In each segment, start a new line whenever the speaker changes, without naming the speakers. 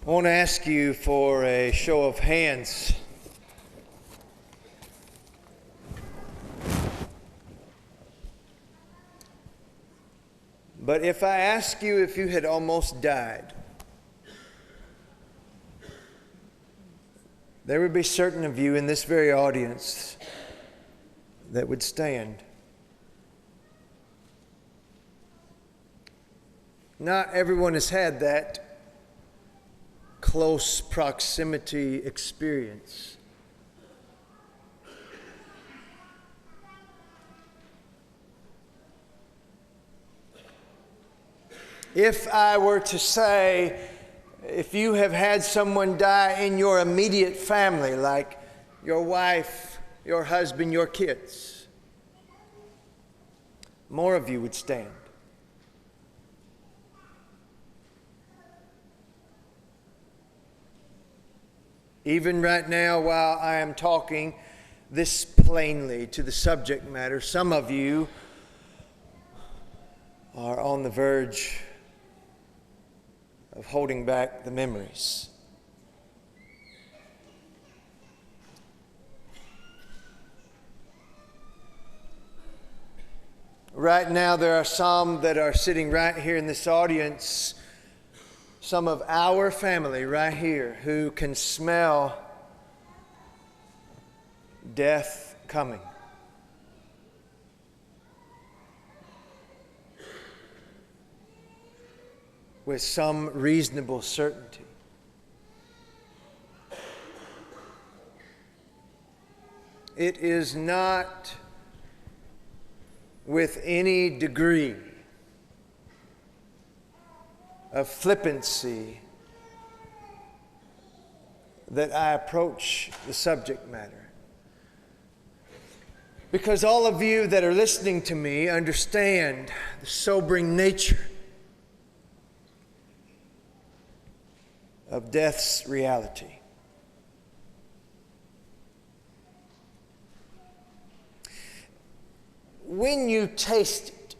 I want to ask you for a show of hands. But if I ask you if you had almost died, there would be certain of you in this very audience that would stand. Not everyone has had that close proximity experience. If I were to say, if you have had someone die in your immediate family, like your wife, your husband, your kids, more of you would stand. Even right now, while I am talking this plainly to the subject matter, some of you are on the verge of holding back the memories. Right now, there are some that are sitting right here in this audience, some of our family right here, who can smell death coming. With some reasonable certainty. It is not with any degree of flippancy that I approach the subject matter. Because all of you that are listening to me understand the sobering nature of death's reality. When you taste it,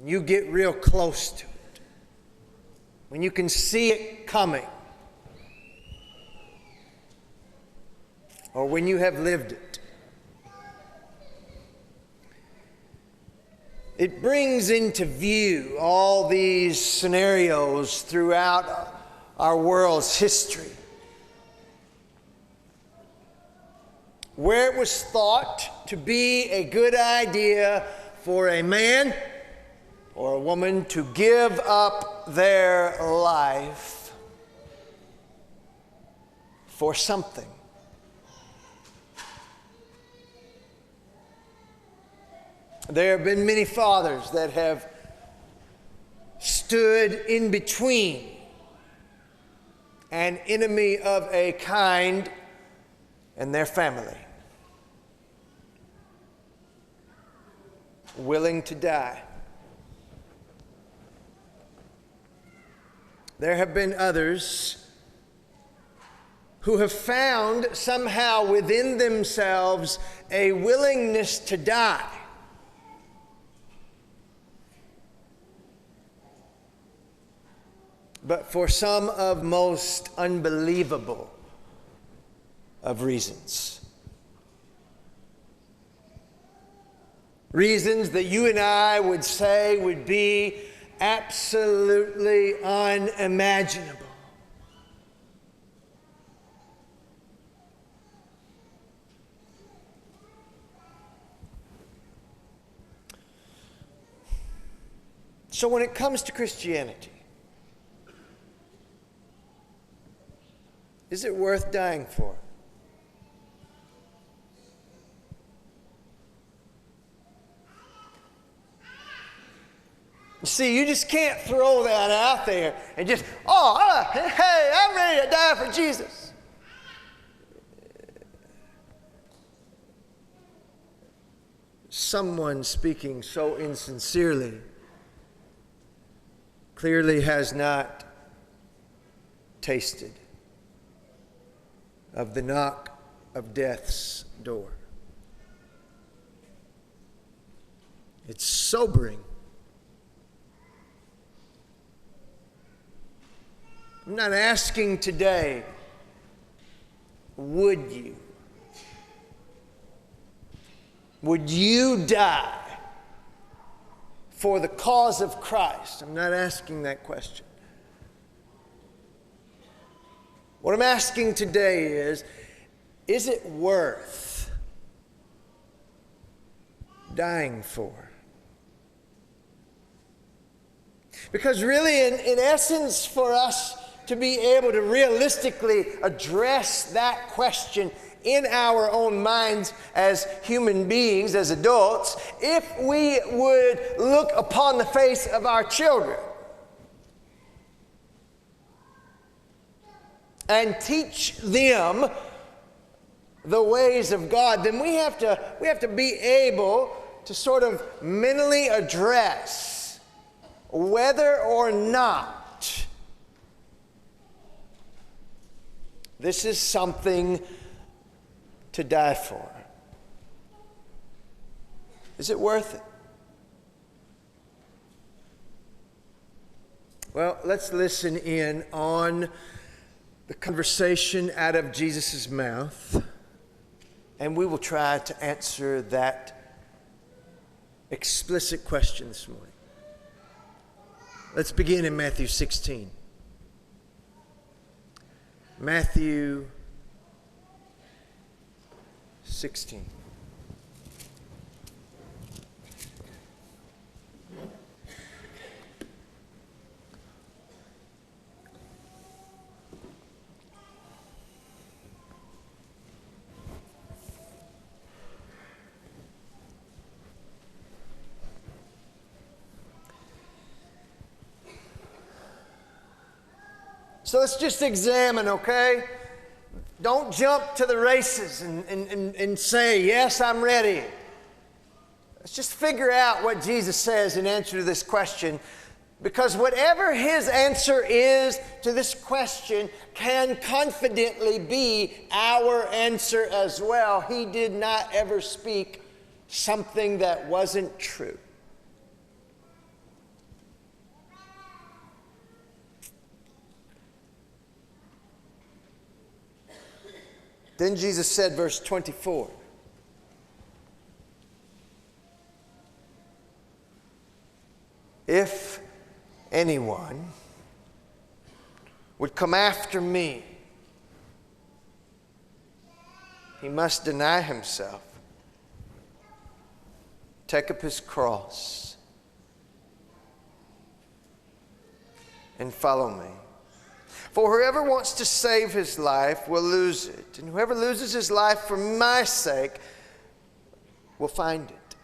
you get real close to it. When you can see it coming, or when you have lived it, it brings into view all these scenarios throughout our world's history, where it was thought to be a good idea for a man or a woman to give up their life for something. There have been many fathers that have stood in between an enemy of a kind and their family, willing to die. There have been others who have found somehow within themselves a willingness to die, but for some of most unbelievable of reasons. Reasons that you and I would say would be absolutely unimaginable. So when it comes to Christianity, is it worth dying for? You see, you just can't throw that out there and just, hey, I'm ready to die for Jesus. Someone speaking so insincerely clearly has not tasted of the knock of death's door. It's sobering. I'm not asking today, would you? Would you die for the cause of Christ? I'm not asking that question. What I'm asking today is it worth dying for? Because really, in essence, for us to be able to realistically address that question in our own minds as human beings, as adults, if we would look upon the face of our children and teach them the ways of God, then we have to be able to sort of mentally address whether or not this is something to die for. Is it worth it? Well, let's listen in on the conversation out of Jesus' mouth, and we will try to answer that explicit question this morning. Let's begin in Matthew 16. Matthew 16. So let's just examine, okay? Don't jump to the races and say, yes, I'm ready. Let's just figure out what Jesus says in answer to this question, because whatever his answer is to this question can confidently be our answer as well. He did not ever speak something that wasn't true. Then Jesus said, verse 24, if anyone would come after me, he must deny himself, take up his cross, and follow me. For whoever wants to save his life will lose it, and whoever loses his life for my sake will find it.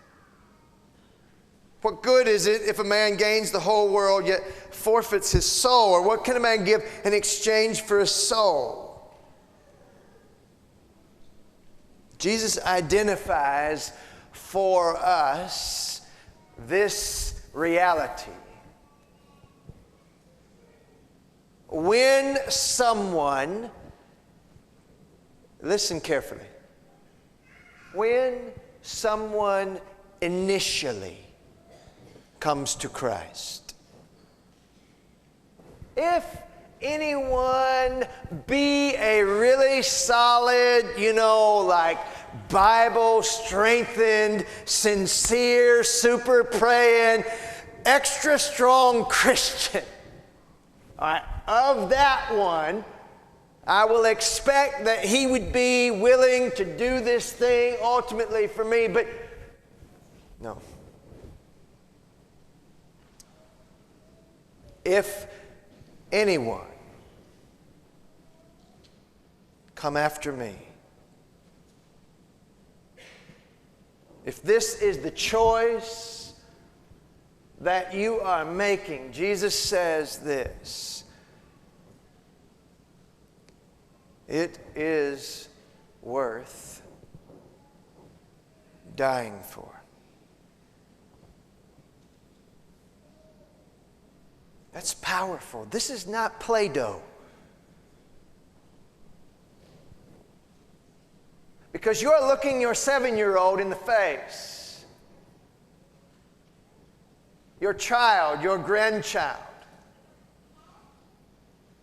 What good is it if a man gains the whole world yet forfeits his soul? Or what can a man give in exchange for his soul? Jesus identifies for us this reality. When someone, listen carefully, when someone initially comes to Christ, if anyone be a really solid, like Bible strengthened, sincere, super praying, extra strong Christian, all right, of that one, I will expect that he would be willing to do this thing ultimately for me, but no. If anyone come after me, if this is the choice that you are making, Jesus says this: it is worth dying for. That's powerful. This is not Play-Doh. Because you're looking your 7-year-old in the face, your child, your grandchild,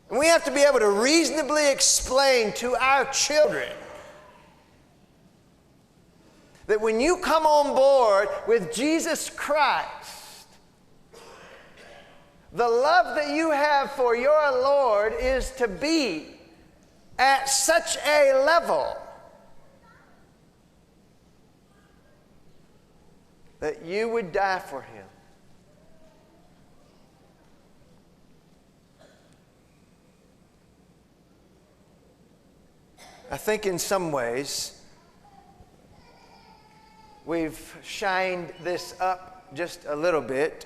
And we have to be able to reasonably explain to our children that when you come on board with Jesus Christ, the love that you have for your Lord is to be at such a level that you would die for Him. I think in some ways we've shined this up just a little bit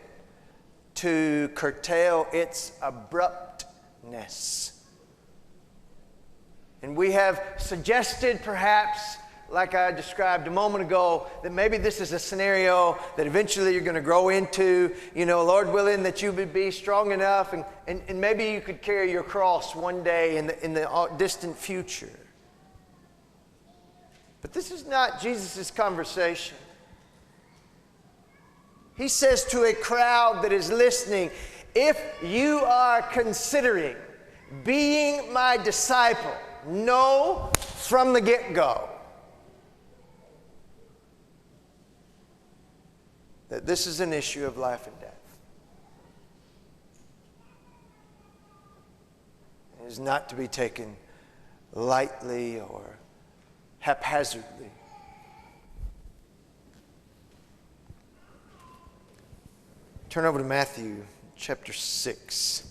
to curtail its abruptness. And we have suggested perhaps, like I described a moment ago, that maybe this is a scenario that eventually you're going to grow into, Lord willing, that you would be strong enough and maybe you could carry your cross one day in the distant future. But this is not Jesus' conversation. He says to a crowd that is listening, if you are considering being my disciple, know from the get-go that this is an issue of life and death. It is not to be taken lightly or haphazardly. Turn over to Matthew chapter 6.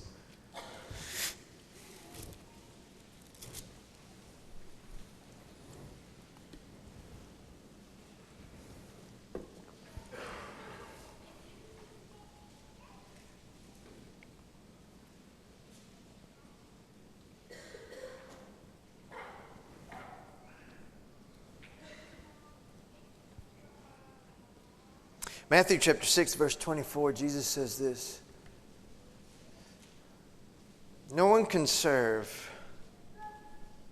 Matthew chapter 6, verse 24, Jesus says this: no one can serve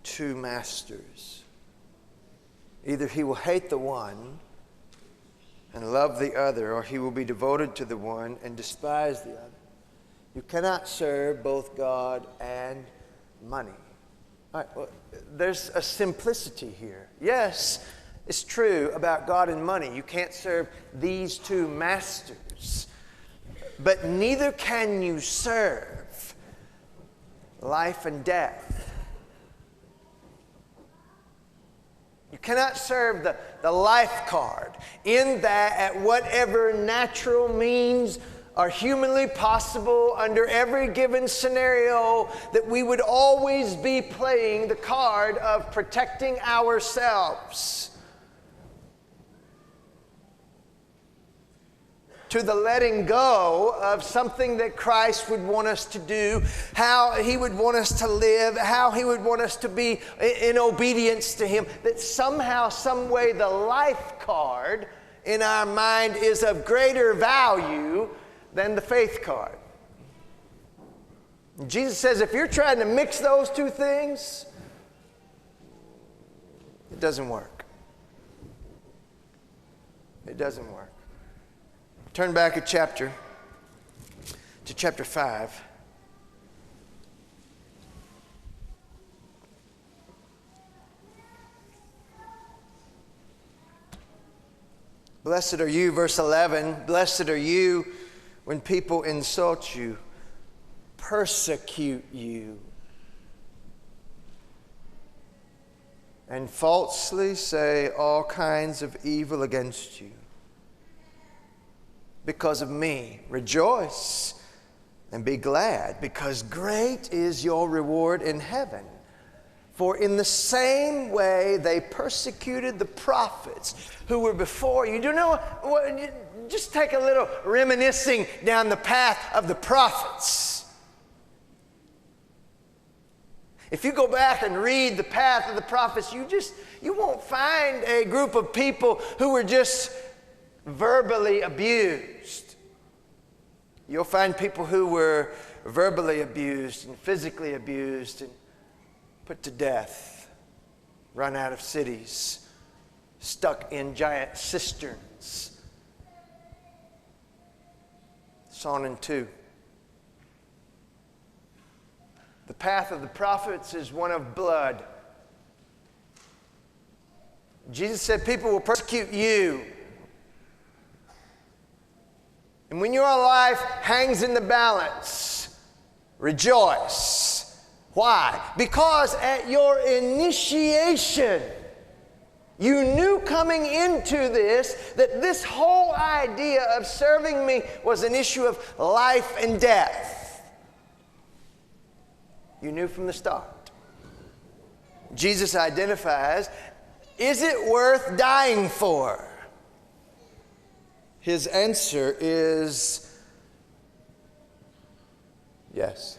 two masters. Either he will hate the one and love the other, or he will be devoted to the one and despise the other. You cannot serve both God and money. All right, well, there's a simplicity here. Yes, it's true about God and money. You can't serve these two masters. But neither can you serve life and death. You cannot serve the life card in that at whatever natural means are humanly possible under every given scenario, that we would always be playing the card of protecting ourselves, to the letting go of something that Christ would want us to do, how He would want us to live, how He would want us to be in obedience to Him, that somehow, some way, the life card in our mind is of greater value than the faith card. And Jesus says if you're trying to mix those two things, it doesn't work. It doesn't work. Turn back a chapter to chapter 5. Blessed are you, verse 11, blessed are you when people insult you, persecute you, and falsely say all kinds of evil against you. Because of me, rejoice and be glad, because great is your reward in heaven. For in the same way they persecuted the prophets who were before you. Do you know what? Just take a little reminiscing down the path of the prophets. If you go back and read the path of the prophets, you won't find a group of people who were just verbally abused. You'll find people who were verbally abused and physically abused and put to death, run out of cities, stuck in giant cisterns, sawn in two. The path of the prophets is one of blood. Jesus said people will persecute you. And when your life hangs in the balance, rejoice. Why? Because at your initiation, you knew coming into this that this whole idea of serving me was an issue of life and death. You knew from the start. Jesus identifies, is it worth dying for? His answer is yes.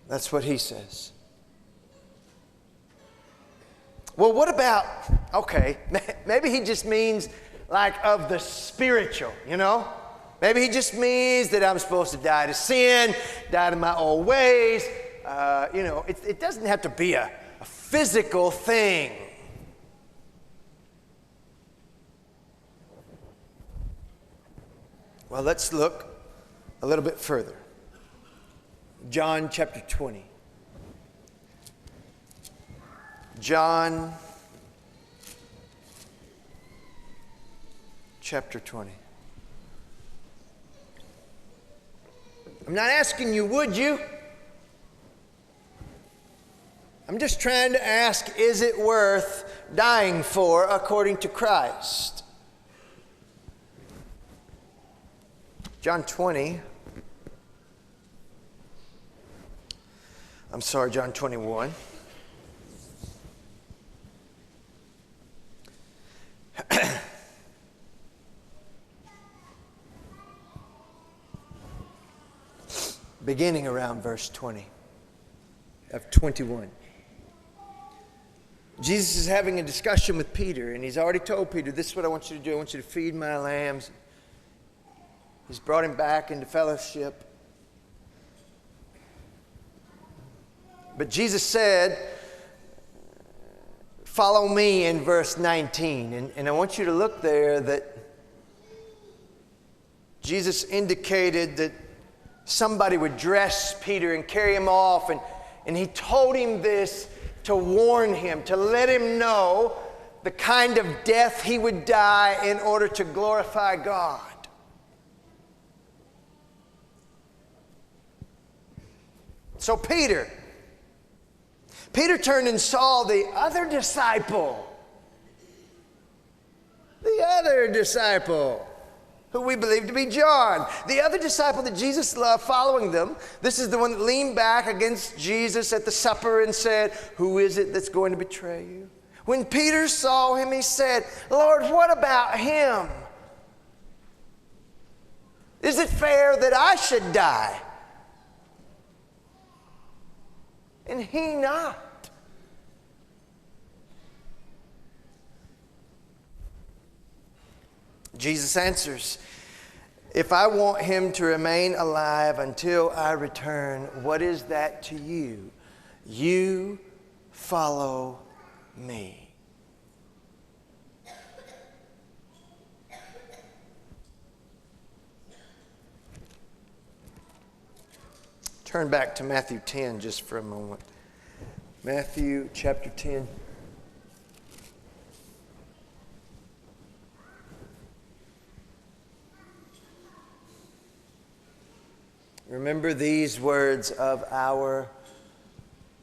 That's what he says. Well, what about, okay, maybe he just means like of the spiritual, you know? Maybe he just means that I'm supposed to die to sin, die to my old ways. It doesn't have to be a physical thing. Well, let's look a little bit further. John chapter 20. John chapter 20. I'm not asking you, would you? I'm just trying to ask, is it worth dying for according to Christ? John 21. Beginning around verse 20 of 21. Jesus is having a discussion with Peter, and he's already told Peter, this is what I want you to do. I want you to feed my lambs. He's brought him back into fellowship. But Jesus said, follow me in verse 19. And I want you to look there that Jesus indicated that somebody would dress Peter and carry him off. And he told him this to warn him, to let him know the kind of death he would die in order to glorify God. So Peter turned and saw the other disciple. The other disciple, who we believe to be John. The other disciple that Jesus loved following them. This is the one that leaned back against Jesus at the supper and said, who is it that's going to betray you? When Peter saw him, he said, Lord, what about him? Is it fair that I should die? And he not. Jesus answers, if I want him to remain alive until I return, what is that to you? You follow me. Turn back to Matthew 10 just for a moment. Matthew chapter 10. Remember these words of our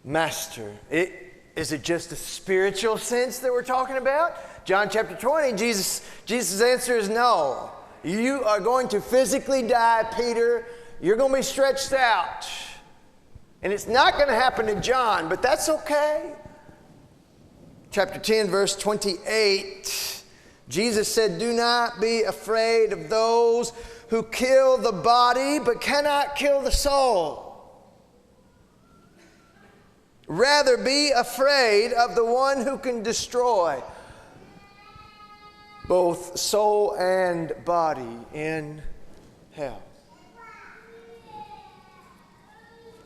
Master. Is it just a spiritual sense that we're talking about? John chapter 20, Jesus' answer is no. You are going to physically die, Peter. You're going to be stretched out. And it's not going to happen to John, but that's okay. Chapter 10, verse 28, Jesus said, do not be afraid of those who kill the body but cannot kill the soul. Rather be afraid of the one who can destroy both soul and body in hell.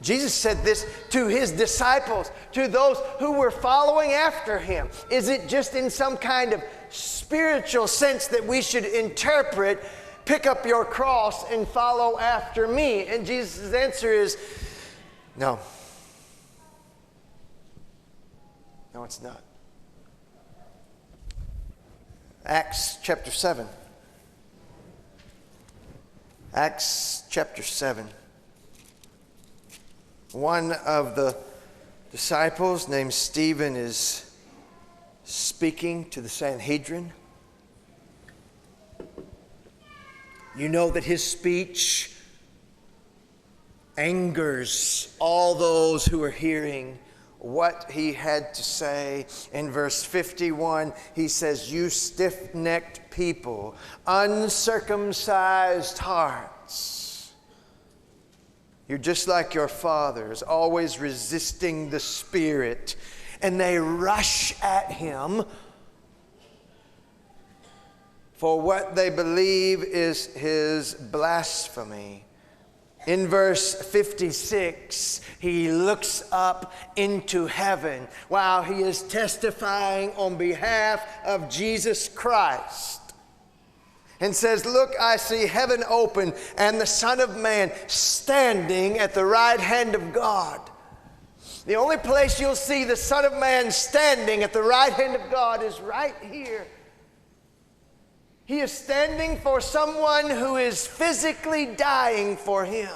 Jesus said this to his disciples, to those who were following after him. Is it just in some kind of spiritual sense that we should interpret pick up your cross and follow after me? And Jesus' answer is, no. No, it's not. Acts chapter 7. Acts chapter 7. One of the disciples named Stephen is speaking to the Sanhedrin. You know that his speech angers all those who are hearing what he had to say. In verse 51, he says, "You stiff-necked people, uncircumcised hearts. You're just like your fathers, always resisting the Spirit." And they rush at him for what they believe is his blasphemy. In verse 56, he looks up into heaven while he is testifying on behalf of Jesus Christ and says, "Look, I see heaven open and the Son of Man standing at the right hand of God." The only place you'll see the Son of Man standing at the right hand of God is right here. He is standing for someone who is physically dying for him.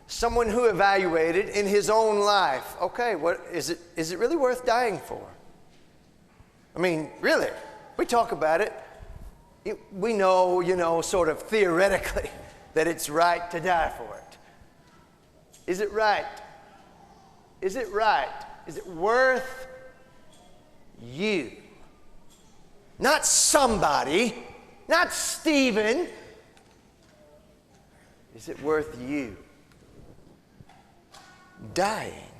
Someone who evaluated in his own life, okay, what is it really worth dying for? I mean, really, we talk about it. We know, sort of theoretically that it's right to die for it. Is it right? Is it right? Is it worth you? Not somebody, not Stephen. Is it worth you dying?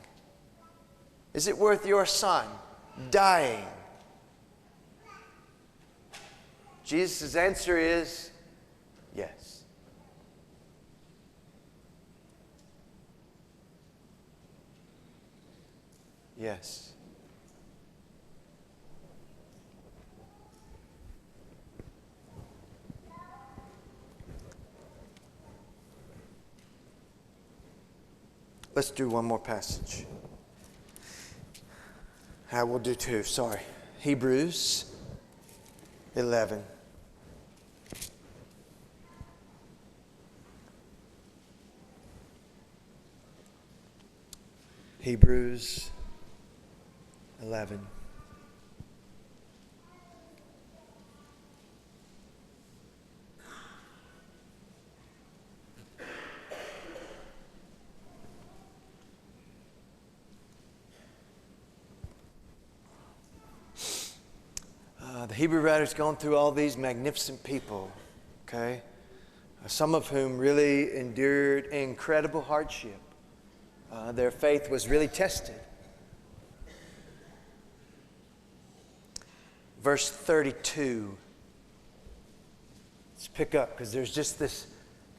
Is it worth your son dying? Jesus' answer is yes. Yes. Let's do one more passage. I will do two, sorry. Hebrews 11. Hebrews 11. The Hebrew writer's gone through all these magnificent people, okay? Some of whom really endured incredible hardship. Their faith was really tested. Verse 32. Let's pick up because there's just this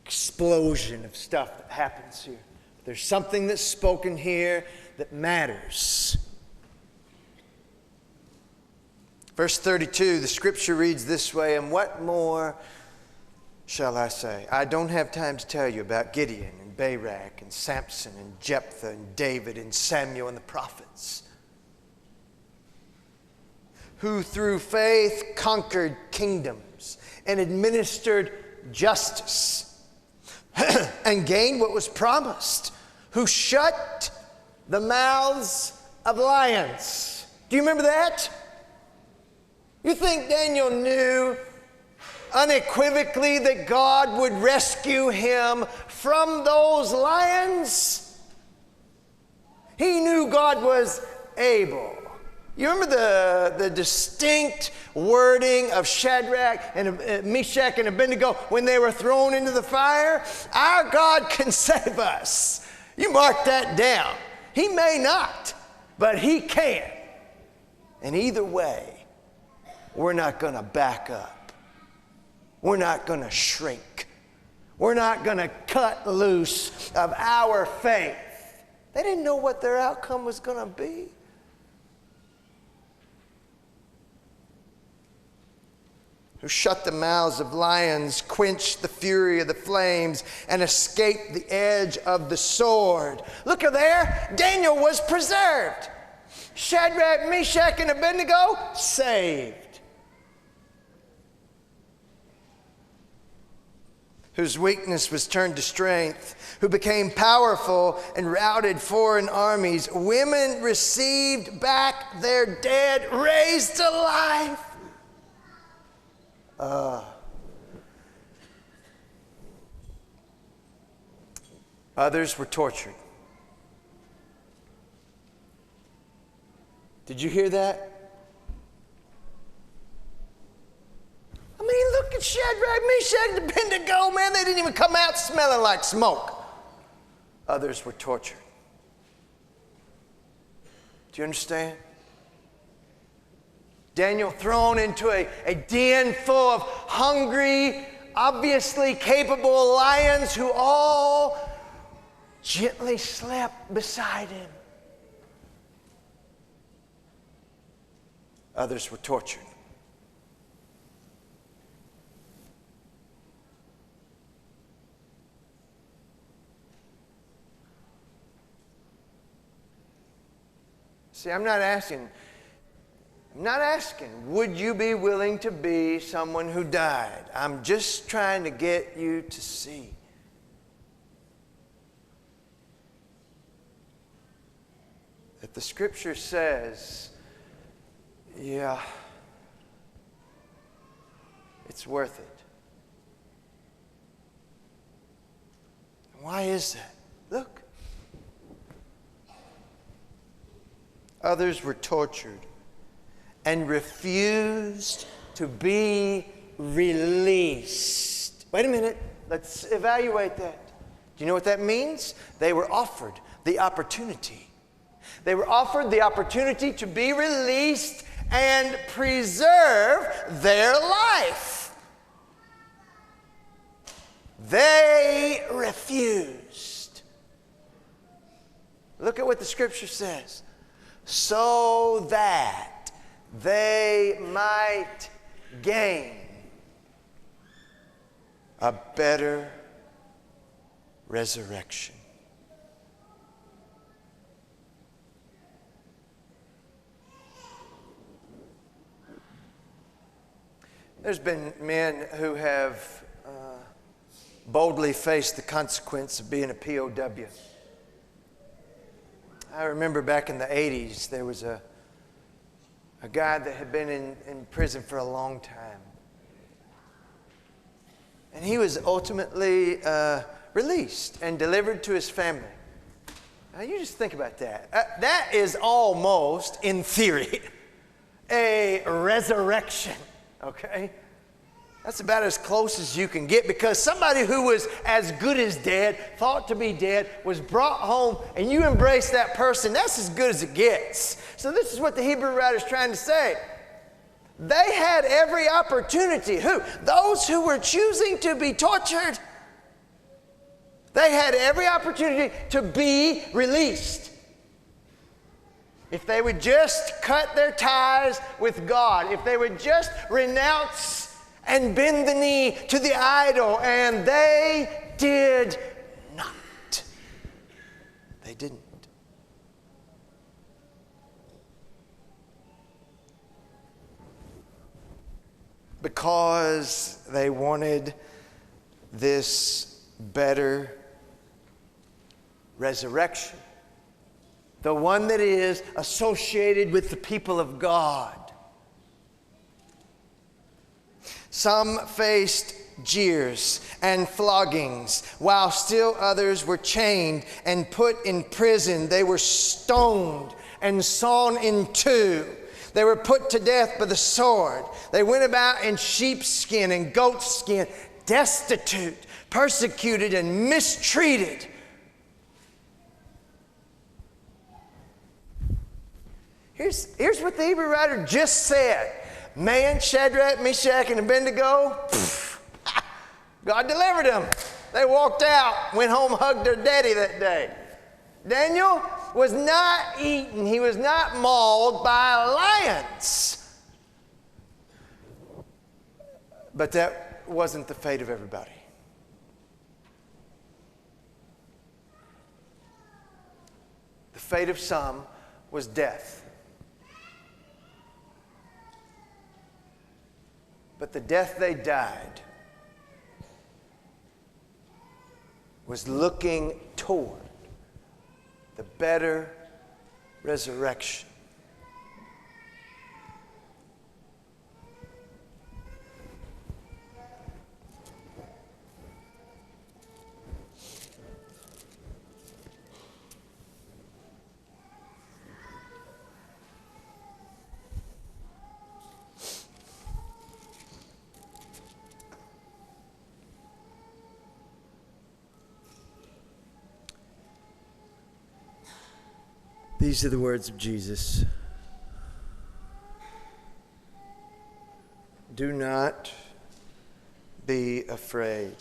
explosion of stuff that happens here. There's something that's spoken here that matters. Verse 32, the scripture reads this way, "And what more shall I say? I don't have time to tell you about Gideon and Barak and Samson and Jephthah and David and Samuel and the prophets, who through faith conquered kingdoms and administered justice and gained what was promised, who shut the mouths of lions." Do you remember that? You think Daniel knew unequivocally that God would rescue him from those lions? He knew God was able. You remember the distinct wording of Shadrach and Meshach and Abednego when they were thrown into the fire? Our God can save us. You mark that down. He may not, but He can. And either way, we're not going to back up. We're not going to shrink. We're not going to cut loose of our faith. They didn't know what their outcome was going to be. who shut the mouths of lions, quenched the fury of the flames, and escaped the edge of the sword. Look there, Daniel was preserved. Shadrach, Meshach, and Abednego, saved. Whose weakness was turned to strength, who became powerful and routed foreign armies. Women received back their dead, raised to life. Others were tortured. Did you hear that? I mean, look at Shadrach, Meshach, and Abednego, man. They didn't even come out smelling like smoke. Others were tortured. Do you understand? Daniel thrown into a den full of hungry, obviously capable lions who all gently slept beside him. Others were tortured. See, I'm not asking, would you be willing to be someone who died? I'm just trying to get you to see. That the scripture says, yeah, it's worth it. Why is that? Look. Others were tortured and refused to be released. Wait a minute. Let's evaluate that. Do you know what that means? They were offered the opportunity. They were offered the opportunity to be released and preserve their life. They refused. Look at what the scripture says. So that they might gain a better resurrection. There's been men who have boldly faced the consequence of being a POW. I remember back in the 80s, there was a guy that had been in prison for a long time. And he was ultimately released and delivered to his family. Now you just think about that. That is almost, in theory, a resurrection, okay? That's about as close as you can get, because somebody who was as good as dead, thought to be dead, was brought home, and you embrace that person. That's as good as it gets. So this is what the Hebrew writer's trying to say. They had every opportunity. Who? Those who were choosing to be tortured. They had every opportunity to be released. If they would just cut their ties with God, if they would just renounce and bend the knee to the idol, and they did not. They didn't. Because they wanted this better resurrection, the one that is associated with the people of God. Some faced jeers and floggings, while still others were chained and put in prison. They were stoned and sawn in two. They were put to death by the sword. They went about in sheepskin and goatskin, destitute, persecuted, and mistreated. Here's what the Hebrew writer just said. Man, Shadrach, Meshach, and Abednego, God delivered them. They walked out, went home, hugged their daddy that day. Daniel was not eaten. He was not mauled by lions. But that wasn't the fate of everybody. The fate of some was death. But the death they died was looking toward the better resurrection. These are the words of Jesus. Do not be afraid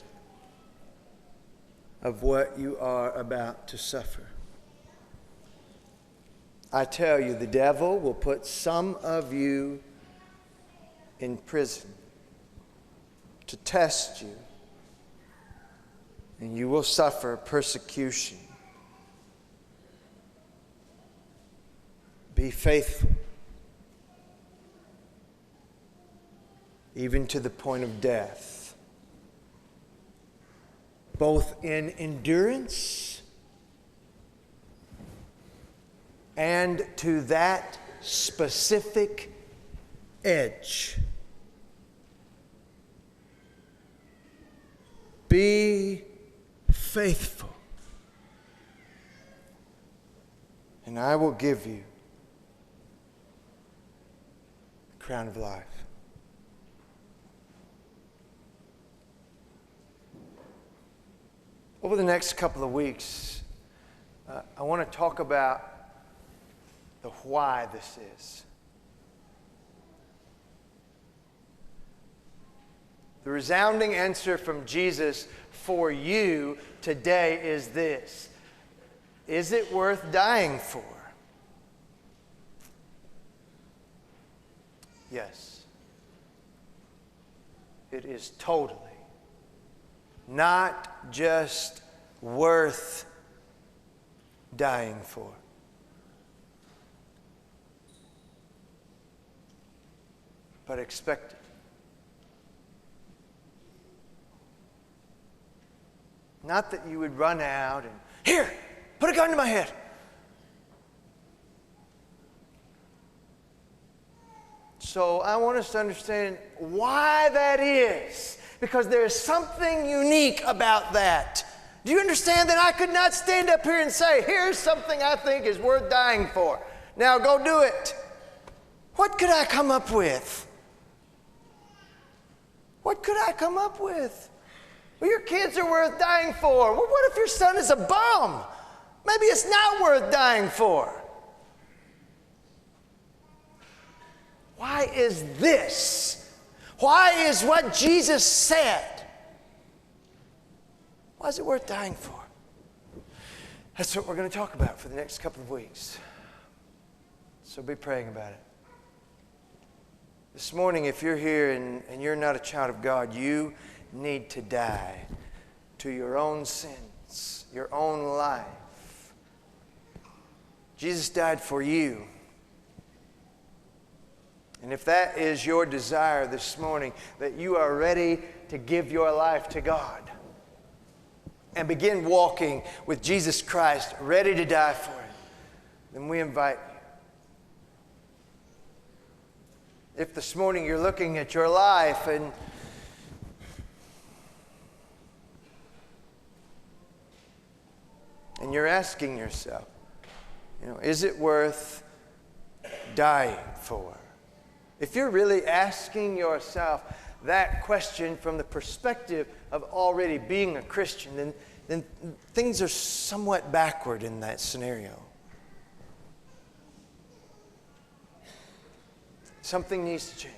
of what you are about to suffer. I tell you, the devil will put some of you in prison to test you, and you will suffer persecution. Be faithful, even to the point of death, both in endurance and to that specific edge. Be faithful, and I will give you the crown of life. Over the next couple of weeks, I want to talk about the why this is. The resounding answer from Jesus for you today is this: is it worth dying for? Yes. It is totally not just worth dying for, but expected. Not that you would run out and, here, put a gun to my head. So I want us to understand why that is, because there is something unique about that. Do you understand that I could not stand up here and say, here's something I think is worth dying for. Now go do it. What could I come up with? What could I come up with? Well, your kids are worth dying for. Well, what if your son is a bum? Maybe it's not worth dying for. Why is this? Why is what Jesus said? Why is it worth dying for? That's what we're going to talk about for the next couple of weeks. So be praying about it. This morning, if you're here and you're not a child of God, you need to die to your own sins, your own life. Jesus died for you. And if that is your desire this morning, that you are ready to give your life to God and begin walking with Jesus Christ, ready to die for it, then we invite you. If this morning you're looking at your life and you're asking yourself, is it worth dying for? If you're really asking yourself that question from the perspective of already being a Christian, then things are somewhat backward in that scenario. Something needs to change.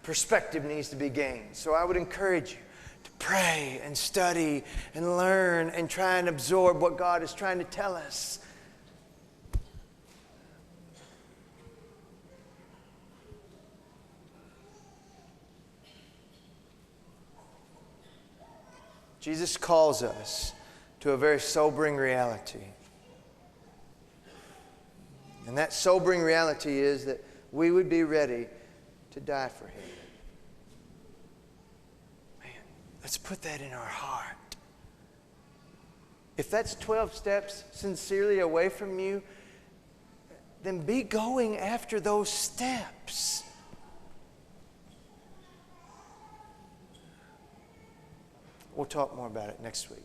Perspective needs to be gained. So I would encourage you to pray and study and learn and try and absorb what God is trying to tell us. Jesus calls us to a very sobering reality. And that sobering reality is that we would be ready to die for Him. Man, let's put that in our heart. If that's 12 steps sincerely away from you, then be going after those steps. We'll talk more about it next week.